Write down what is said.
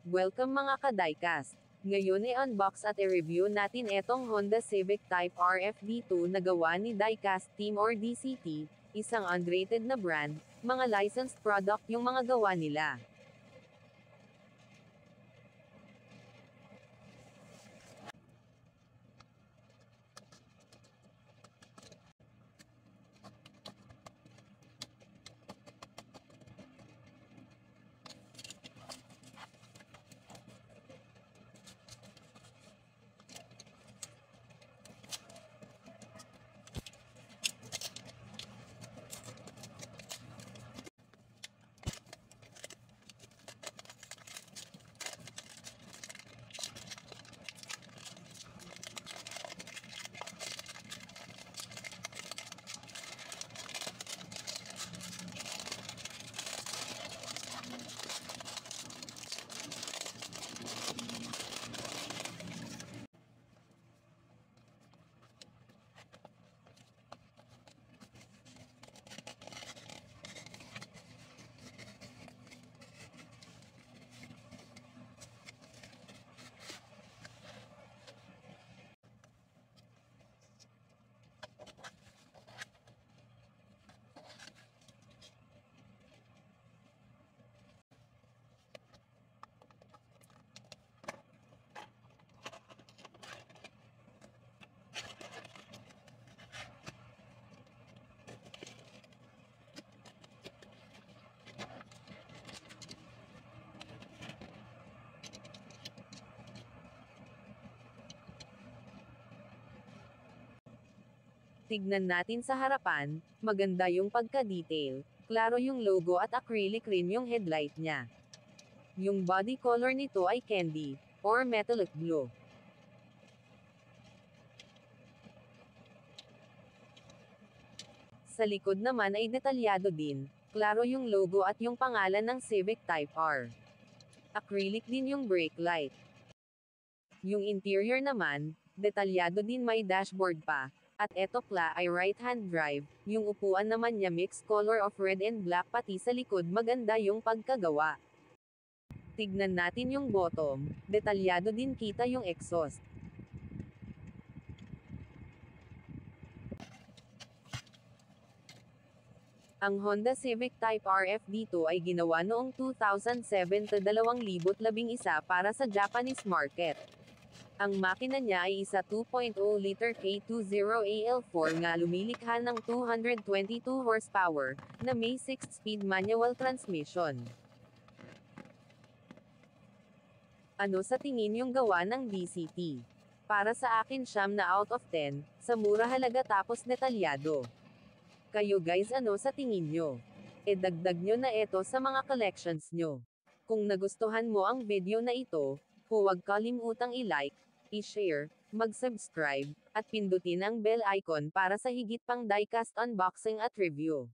Welcome mga ka-diecast! Ngayon unbox at i-review natin etong Honda Civic Type R FD2 na gawa ni Diecast Team or DCT, isang unrated na brand, mga licensed product yung mga gawa nila. Tignan natin sa harapan, maganda yung pagka-detail, klaro yung logo at acrylic rin yung headlight niya. Yung body color nito ay candy, or metallic blue. Sa likod naman ay detalyado din, klaro yung logo at yung pangalan ng Civic Type R. Acrylic din yung brake light. Yung interior naman, detalyado din, may dashboard pa. At eto pla ay right-hand drive, yung upuan naman niya mixed color of red and black, pati sa likod maganda yung pagkagawa. Tignan natin yung bottom, detalyado din, kita yung exhaust. Ang Honda Civic Type R FD2 ay ginawa noong 2007 to 2011 para sa Japanese market. Ang makina niya ay isa 2.0-liter K20AL4 nga lumilikha ng 222 horsepower, na may 6-speed manual transmission. Ano sa tingin yung gawa ng DCT? Para sa akin 9 na out of 10, sa mura halaga tapos detalyado. Kayo guys, ano sa tingin nyo? Dagdag nyo na ito sa mga collections nyo. Kung nagustuhan mo ang video na ito, huwag kalimutang i-like, i-share, mag-subscribe, at pindutin ang bell icon para sa higit pang diecast unboxing at review.